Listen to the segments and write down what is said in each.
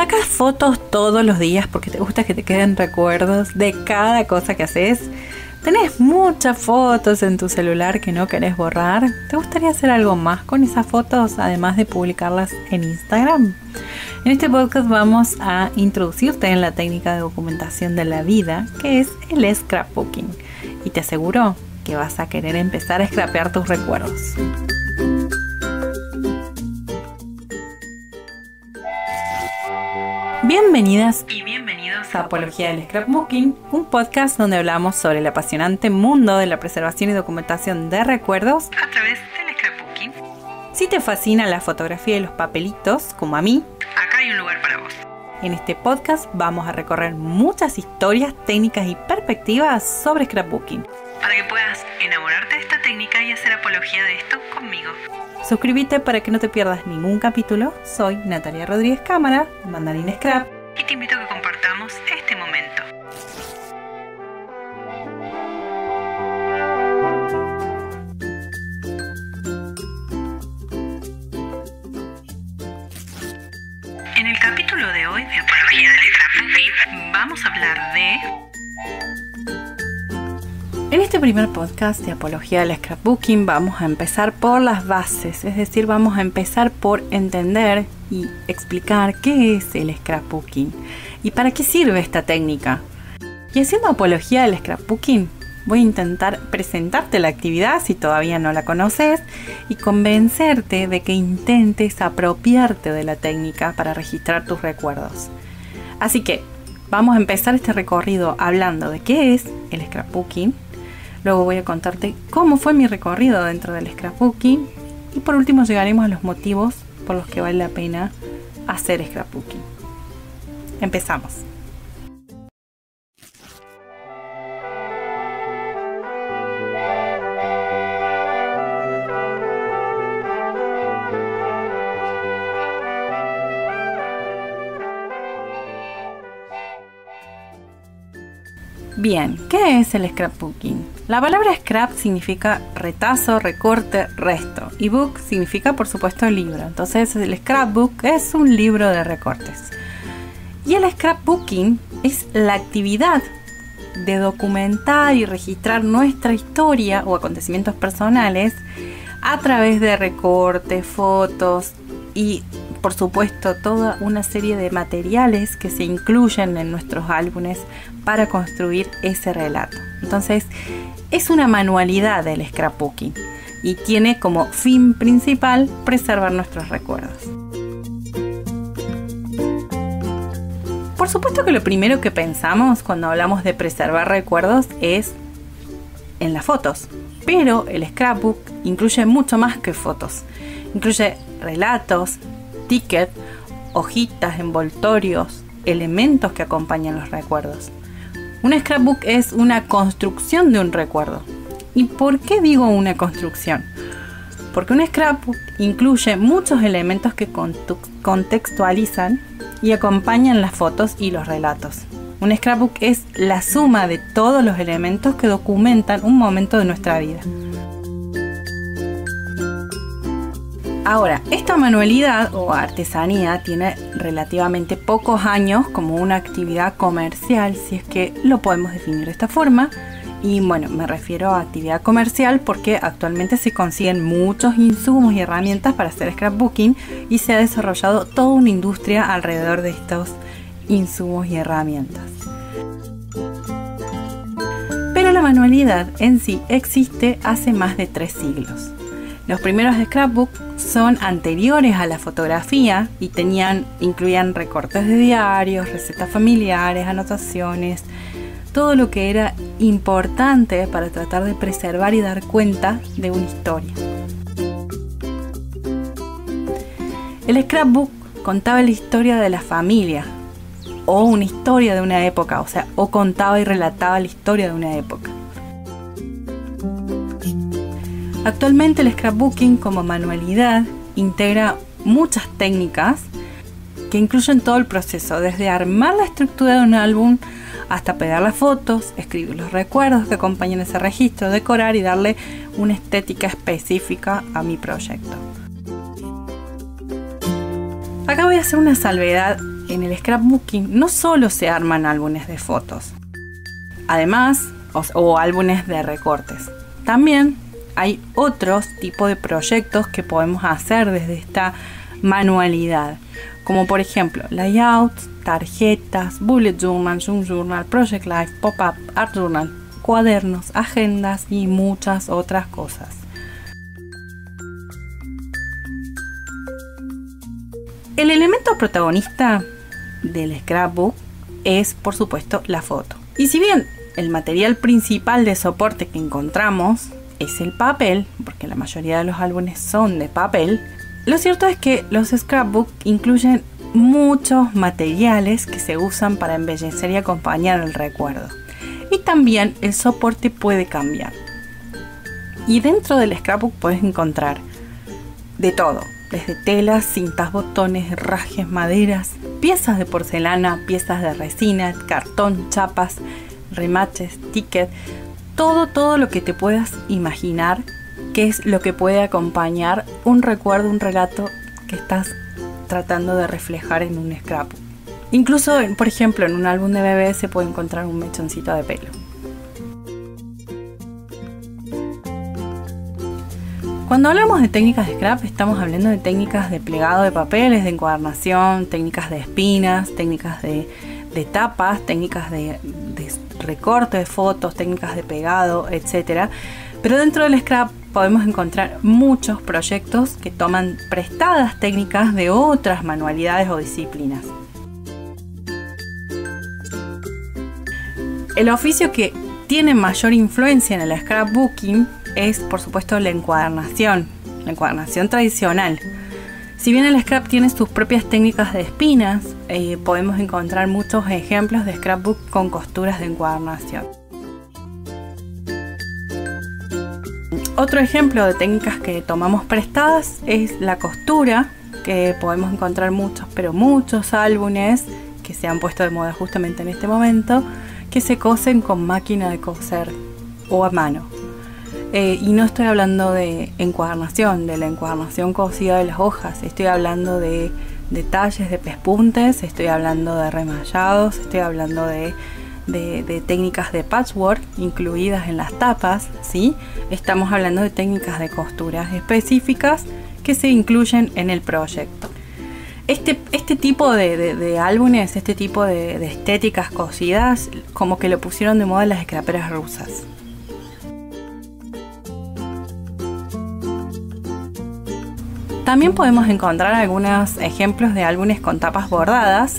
¿Sacas fotos todos los días porque te gusta que te queden recuerdos de cada cosa que haces? ¿Tenés muchas fotos en tu celular que no querés borrar? ¿Te gustaría hacer algo más con esas fotos además de publicarlas en Instagram? En este podcast vamos a introducirte en la técnica de documentación de la vida, que es el scrapbooking. Y te aseguro que vas a querer empezar a scrapear tus recuerdos. Bienvenidas y bienvenidos a Apología del Scrapbooking, un podcast donde hablamos sobre el apasionante mundo de la preservación y documentación de recuerdos a través del scrapbooking. Si te fascina la fotografía y los papelitos, como a mí, acá hay un lugar para vos. En este podcast vamos a recorrer muchas historias, técnicas y perspectivas sobre scrapbooking, para que puedas enamorarte de esta técnica y hacer apología de esto conmigo. Suscríbete para que no te pierdas ningún capítulo. Soy Natalia Rodríguez Cámara, de Mandarín Scrap, y te invito a que compartamos este momento. En el capítulo de hoy de Apología del Scrapbooking vamos a hablar de... En este primer podcast de Apología del Scrapbooking vamos a empezar por las bases, es decir, vamos a empezar por entender y explicar qué es el scrapbooking y para qué sirve esta técnica. Y haciendo apología del scrapbooking, voy a intentar presentarte la actividad si todavía no la conoces y convencerte de que intentes apropiarte de la técnica para registrar tus recuerdos. Así que vamos a empezar este recorrido hablando de qué es el scrapbooking. Luego voy a contarte cómo fue mi recorrido dentro del scrapbooking y por último llegaremos a los motivos por los que vale la pena hacer scrapbooking. Empezamos. Bien, ¿qué es el scrapbooking? La palabra scrap significa retazo, recorte, resto y book significa por supuesto libro. Entonces el scrapbook es un libro de recortes. Y el scrapbooking es la actividad de documentar y registrar nuestra historia o acontecimientos personales a través de recortes, fotos y por supuesto toda una serie de materiales que se incluyen en nuestros álbumes para construir ese relato. Entonces es una manualidad del scrapbooking y tiene como fin principal preservar nuestros recuerdos. Por supuesto que lo primero que pensamos cuando hablamos de preservar recuerdos es en las fotos, pero el scrapbook incluye mucho más que fotos. Incluye relatos, tickets, hojitas, envoltorios, elementos que acompañan los recuerdos. Un scrapbook es una construcción de un recuerdo. ¿Y por qué digo una construcción? Porque un scrapbook incluye muchos elementos que contextualizan y acompañan las fotos y los relatos. Un scrapbook es la suma de todos los elementos que documentan un momento de nuestra vida. Ahora, esta manualidad o artesanía tiene relativamente pocos años como una actividad comercial, si es que lo podemos definir de esta forma. Y bueno, me refiero a actividad comercial porque actualmente se consiguen muchos insumos y herramientas para hacer scrapbooking y se ha desarrollado toda una industria alrededor de estos insumos y herramientas. Pero la manualidad en sí existe hace más de 3 siglos. Los primeros scrapbooks son anteriores a la fotografía y incluían recortes de diarios, recetas familiares, anotaciones, todo lo que era importante para tratar de preservar y dar cuenta de una historia. El scrapbook contaba la historia de la familia o una historia de una época, o contaba y relataba la historia de una época. Actualmente el scrapbooking como manualidad integra muchas técnicas que incluyen todo el proceso, desde armar la estructura de un álbum hasta pegar las fotos, escribir los recuerdos que acompañan ese registro, decorar y darle una estética específica a mi proyecto. Acá voy a hacer una salvedad en el scrapbooking no solo se arman álbumes de fotos, además, o álbumes de recortes. También hay otros tipos de proyectos que podemos hacer desde esta manualidad, como por ejemplo layouts, tarjetas, bullet journal, zoom journal, project life, pop-up, art journal, cuadernos, agendas y muchas otras cosas. El elemento protagonista del scrapbook es, por supuesto, la foto. Y si bien el material principal de soporte que encontramos es el papel, porque la mayoría de los álbumes son de papel, lo cierto es que los scrapbooks incluyen muchos materiales que se usan para embellecer y acompañar el recuerdo. Y también el soporte puede cambiar. Y dentro del scrapbook puedes encontrar de todo, desde telas, cintas, botones, herrajes, maderas, piezas de porcelana, piezas de resina, cartón, chapas, remaches, tickets, todo lo que te puedas imaginar que es lo que puede acompañar un recuerdo, un relato que estás tratando de reflejar en un scrapbook. Incluso, por ejemplo, en un álbum de bebé se puede encontrar un mechoncito de pelo. Cuando hablamos de técnicas de scrap, estamos hablando de técnicas de plegado de papeles, de encuadernación, técnicas de espinas, técnicas de tapas, técnicas de recorte de fotos, técnicas de pegado, etc. Pero dentro del scrap podemos encontrar muchos proyectos que toman prestadas técnicas de otras manualidades o disciplinas. El oficio que tiene mayor influencia en el scrapbooking es, por supuesto, la encuadernación tradicional. Si bien el scrap tiene sus propias técnicas de espinas, podemos encontrar muchos ejemplos de scrapbook con costuras de encuadernación. Otro ejemplo de técnicas que tomamos prestadas es la costura, que podemos encontrar muchos álbumes que se han puesto de moda justamente en este momento, que se cosen con máquina de coser o a mano. Y no estoy hablando de encuadernación, de la encuadernación cosida de las hojas, estoy hablando de detalles de pespuntes, estoy hablando de remallados, estoy hablando de técnicas de patchwork incluidas en las tapas, ¿sí? Estamos hablando de técnicas de costuras específicas que se incluyen en el proyecto. Este tipo de álbumes, este tipo de estéticas cosidas, como que lo pusieron de moda las scraperas rusas. También podemos encontrar algunos ejemplos de álbumes con tapas bordadas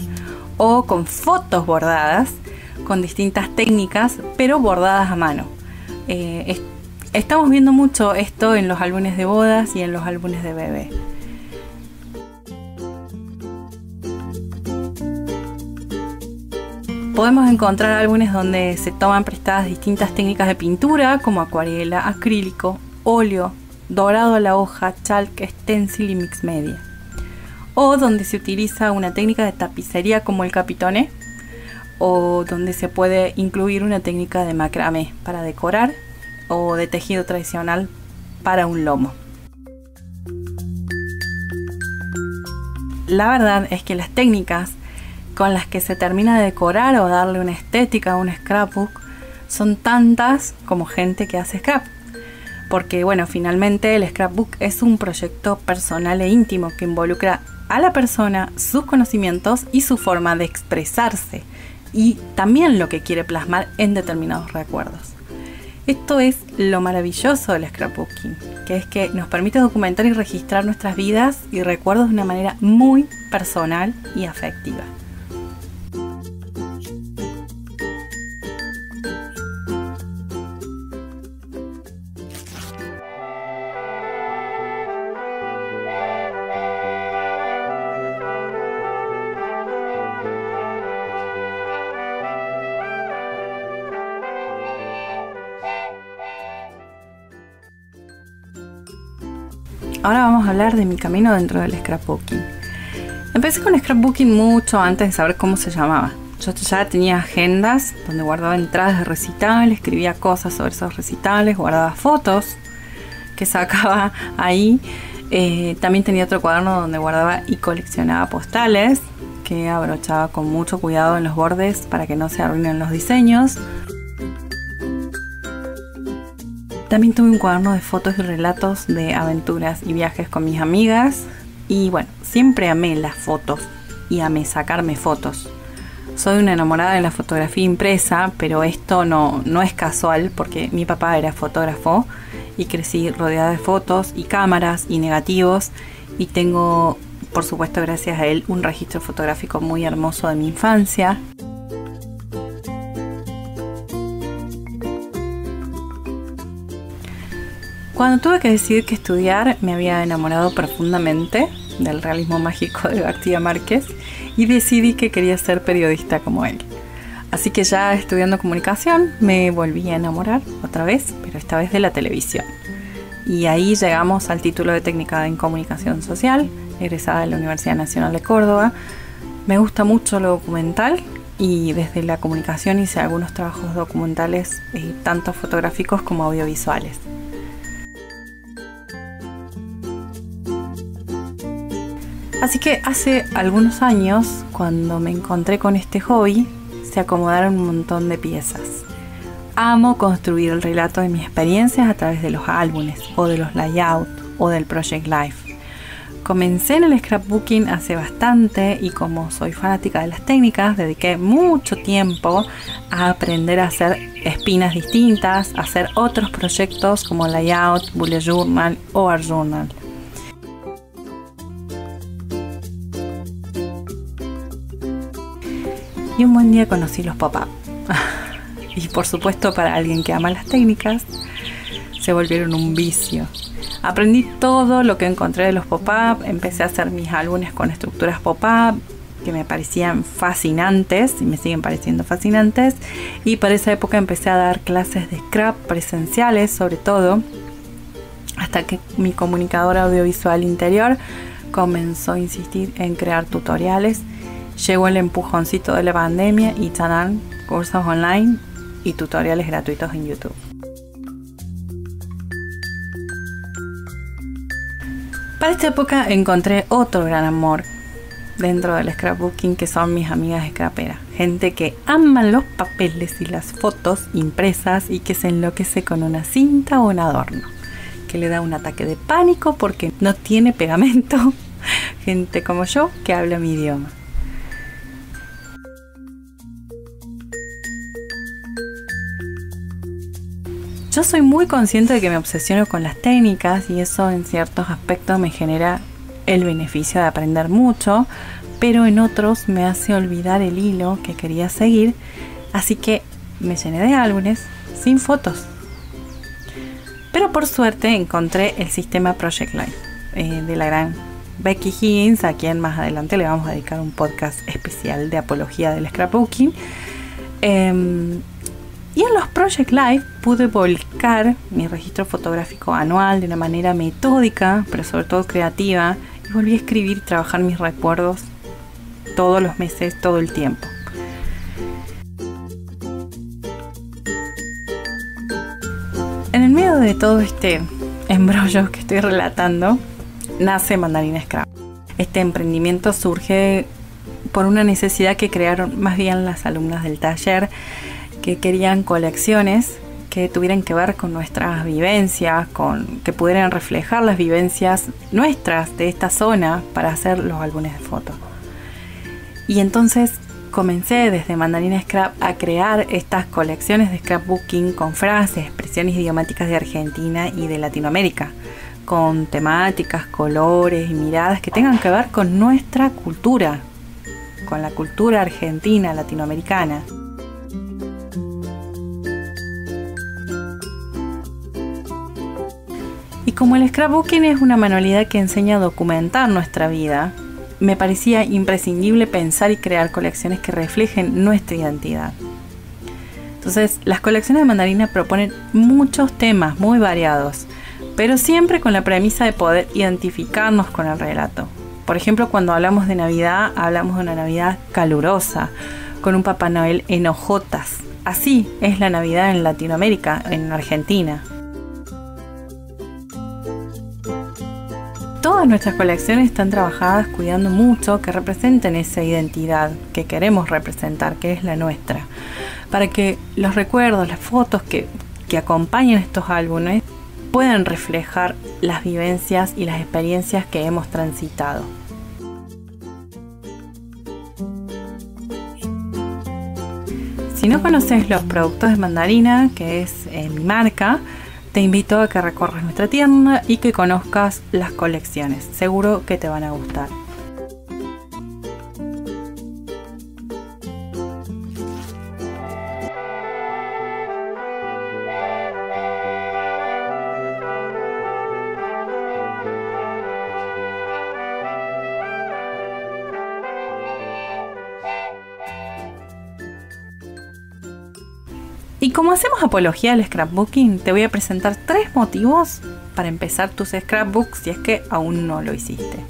o con fotos bordadas con distintas técnicas, pero bordadas a mano. Estamos viendo mucho esto en los álbumes de bodas y en los álbumes de bebé. Podemos encontrar álbumes donde se toman prestadas distintas técnicas de pintura como acuarela, acrílico, óleo, dorado a la hoja, chalk, stencil y mix media. O donde se utiliza una técnica de tapicería como el capitoné, o donde se puede incluir una técnica de macramé para decorar o de tejido tradicional para un lomo. La verdad es que las técnicas con las que se termina de decorar o darle una estética a un scrapbook son tantas como gente que hace scrap. Porque bueno, finalmente el scrapbook es un proyecto personal e íntimo que involucra a la persona, sus conocimientos y su forma de expresarse, y también lo que quiere plasmar en determinados recuerdos. Esto es lo maravilloso del scrapbooking, que es que nos permite documentar y registrar nuestras vidas y recuerdos de una manera muy personal y afectiva. Ahora vamos a hablar de mi camino dentro del scrapbooking. Empecé con scrapbooking mucho antes de saber cómo se llamaba. Yo ya tenía agendas donde guardaba entradas de recitales, escribía cosas sobre esos recitales, guardaba fotos que sacaba ahí. También tenía otro cuaderno donde guardaba y coleccionaba postales, que abrochaba con mucho cuidado en los bordes para que no se arruinen los diseños. También tuve un cuaderno de fotos y relatos de aventuras y viajes con mis amigas. Y bueno, siempre amé las fotos y amé sacarme fotos. Soy una enamorada de la fotografía impresa, pero esto no es casual porque mi papá era fotógrafo y crecí rodeada de fotos y cámaras y negativos, y tengo, por supuesto gracias a él, un registro fotográfico muy hermoso de mi infancia. Cuando tuve que decidir qué estudiar, me había enamorado profundamente del realismo mágico de García Márquez y decidí que quería ser periodista como él. Así que ya estudiando comunicación me volví a enamorar otra vez, pero esta vez de la televisión. Y ahí llegamos al título de técnica en comunicación social, egresada de la Universidad Nacional de Córdoba. Me gusta mucho lo documental y desde la comunicación hice algunos trabajos documentales, tanto fotográficos como audiovisuales. Así que hace algunos años, cuando me encontré con este hobby, se acomodaron un montón de piezas. Amo construir el relato de mis experiencias a través de los álbumes, o de los layouts, o del Project Life. Comencé en el scrapbooking hace bastante y como soy fanática de las técnicas, dediqué mucho tiempo a aprender a hacer espinas distintas, a hacer otros proyectos como layout, bullet journal o art journal. Y un buen día conocí los pop-up. Y por supuesto, para alguien que ama las técnicas, se volvieron un vicio. Aprendí todo lo que encontré de los pop-up, empecé a hacer mis álbumes con estructuras pop-up que me parecían fascinantes y me siguen pareciendo fascinantes, y para esa época empecé a dar clases de scrap presenciales, sobre todo, hasta que mi comunicadora audiovisual interior comenzó a insistir en crear tutoriales. Llegó el empujoncito de la pandemia y ¡tadán!, cursos online y tutoriales gratuitos en YouTube. Para esta época encontré otro gran amor dentro del scrapbooking, que son mis amigas scraperas. Gente que ama los papeles y las fotos impresas y que se enloquece con una cinta o un adorno, que le da un ataque de pánico porque no tiene pegamento. Gente como yo que habla mi idioma. Yo soy muy consciente de que me obsesiono con las técnicas y eso en ciertos aspectos me genera el beneficio de aprender mucho, pero en otros me hace olvidar el hilo que quería seguir, así que me llené de álbumes sin fotos. Pero por suerte encontré el sistema Project Life de la gran Becky Higgins, a quien más adelante le vamos a dedicar un podcast especial de apología del scrapbooking. Y en los Project Life pude volcar mi registro fotográfico anual de una manera metódica, pero sobre todo creativa, y volví a escribir y trabajar mis recuerdos todos los meses, todo el tiempo. En el medio de todo este embrollo que estoy relatando, nace Mandarina Scrap. Este emprendimiento surge por una necesidad que crearon más bien las alumnas del taller, que querían colecciones que tuvieran que ver con nuestras vivencias, que pudieran reflejar las vivencias nuestras de esta zona para hacer los álbumes de fotos. Y entonces comencé desde Mandarina Scrap a crear estas colecciones de scrapbooking con frases, expresiones idiomáticas de Argentina y de Latinoamérica, con temáticas, colores y miradas que tengan que ver con nuestra cultura, con la cultura argentina, latinoamericana. Y como el scrapbooking es una manualidad que enseña a documentar nuestra vida, me parecía imprescindible pensar y crear colecciones que reflejen nuestra identidad. Entonces, las colecciones de Mandarina proponen muchos temas muy variados, pero siempre con la premisa de poder identificarnos con el relato. Por ejemplo, cuando hablamos de Navidad, hablamos de una Navidad calurosa, con un Papá Noel en hojotas. Así es la Navidad en Latinoamérica, en Argentina. Todas nuestras colecciones están trabajadas cuidando mucho que representen esa identidad que queremos representar, que es la nuestra, para que los recuerdos, las fotos que acompañan estos álbumes puedan reflejar las vivencias y las experiencias que hemos transitado. Si no conoces los productos de Mandarina, que es mi marca, te invito a que recorras nuestra tienda y que conozcas las colecciones. Seguro que te van a gustar. Y como hacemos apología al scrapbooking, te voy a presentar 3 motivos para empezar tus scrapbooks si es que aún no lo hiciste.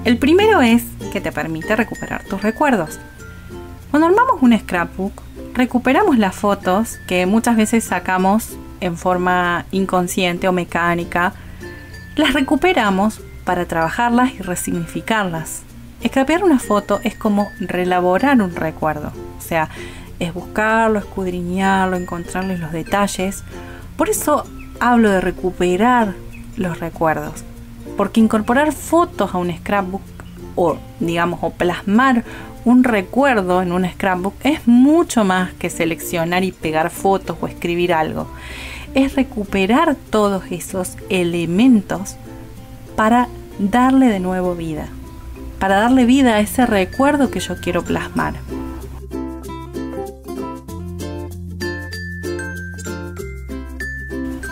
El primero es que te permite recuperar tus recuerdos. Cuando armamos un scrapbook, recuperamos las fotos que muchas veces sacamos en forma inconsciente o mecánica. Las recuperamos para trabajarlas y resignificarlas. Scrapear una foto es como reelaborar un recuerdo, o sea, es buscarlo, escudriñarlo, encontrarle los detalles. Por eso hablo de recuperar los recuerdos, porque incorporar fotos a un scrapbook o plasmar un recuerdo en un scrapbook es mucho más que seleccionar y pegar fotos o escribir algo. Es recuperar todos esos elementos para darle de nuevo vida. Para darle vida a ese recuerdo que yo quiero plasmar.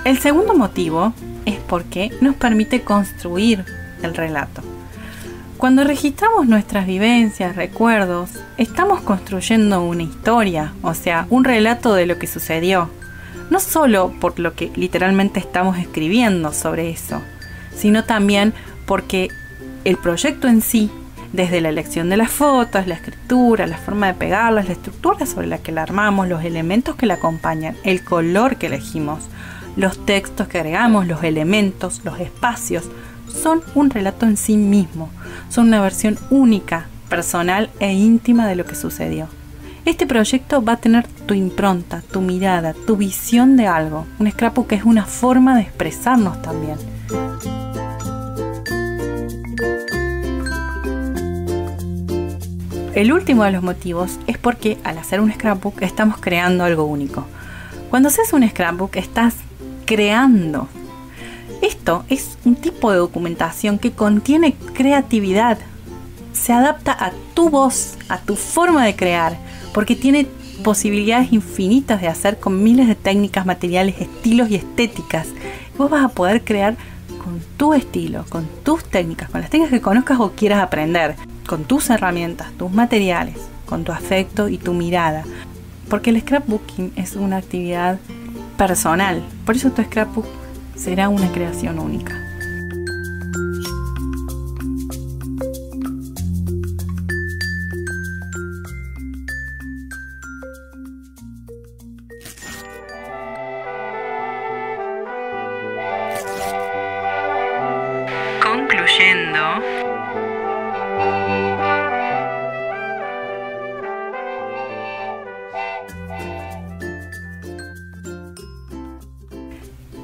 El segundo motivo es porque nos permite construir el relato. Cuando registramos nuestras vivencias, recuerdos, estamos construyendo una historia, o sea, un relato de lo que sucedió. No solo por lo que literalmente estamos escribiendo sobre eso, sino también porque el proyecto en sí, desde la elección de las fotos, la escritura, la forma de pegarlas, la estructura sobre la que la armamos, los elementos que la acompañan, el color que elegimos, los textos que agregamos, los elementos, los espacios, son un relato en sí mismo, son una versión única, personal e íntima de lo que sucedió. Este proyecto va a tener tu impronta, tu mirada, tu visión de algo. Un scrapbook es una forma de expresarnos también. El último de los motivos es porque al hacer un scrapbook estamos creando algo único. Cuando haces un scrapbook estás creando. Esto es un tipo de documentación que contiene creatividad. Se adapta a tu voz, a tu forma de crear, porque tiene posibilidades infinitas de hacer con miles de técnicas, materiales, estilos y estéticas. Vos vas a poder crear con tu estilo, con tus técnicas, con las técnicas que conozcas o quieras aprender, con tus herramientas, tus materiales, con tu afecto y tu mirada. Porque el scrapbooking es una actividad personal. Por eso tu scrapbook será una creación única. Concluyendo,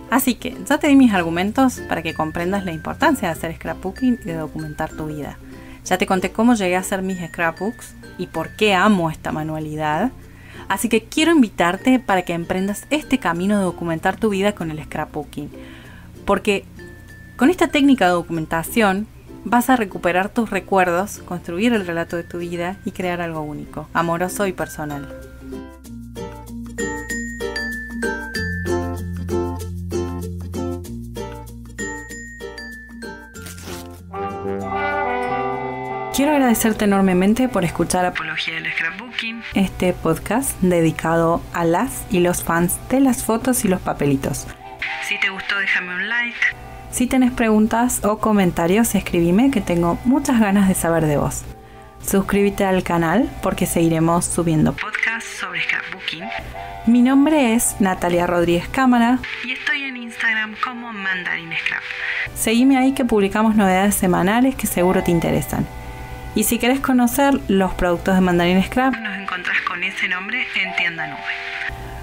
así que ya te di mis argumentos para que comprendas la importancia de hacer scrapbooking y de documentar tu vida. Ya te conté cómo llegué a hacer mis scrapbooks y por qué amo esta manualidad. Así que quiero invitarte para que emprendas este camino de documentar tu vida con el scrapbooking. Porque con esta técnica de documentación vas a recuperar tus recuerdos, construir el relato de tu vida y crear algo único, amoroso y personal. Quiero agradecerte enormemente por escuchar Apología del Scrapbooking, este podcast dedicado a las y los fans de las fotos y los papelitos. Si te gustó, déjame un like. Si tenés preguntas o comentarios, escribime, que tengo muchas ganas de saber de vos. Suscríbete al canal porque seguiremos subiendo podcasts podcast sobre scrapbooking. Mi nombre es Natalia Rodríguez Cámara y estoy en Instagram como Mandarin Scrap. Seguime ahí que publicamos novedades semanales que seguro te interesan. Y si querés conocer los productos de Mandarin Scrap, nos encontrás con ese nombre en Tienda Nube.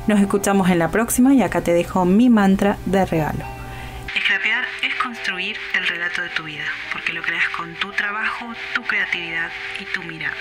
Nos escuchamos en la próxima y acá te dejo mi mantra de regalo. Scrapear es construir el relato de tu vida, porque lo creas con tu trabajo, tu creatividad y tu mirada.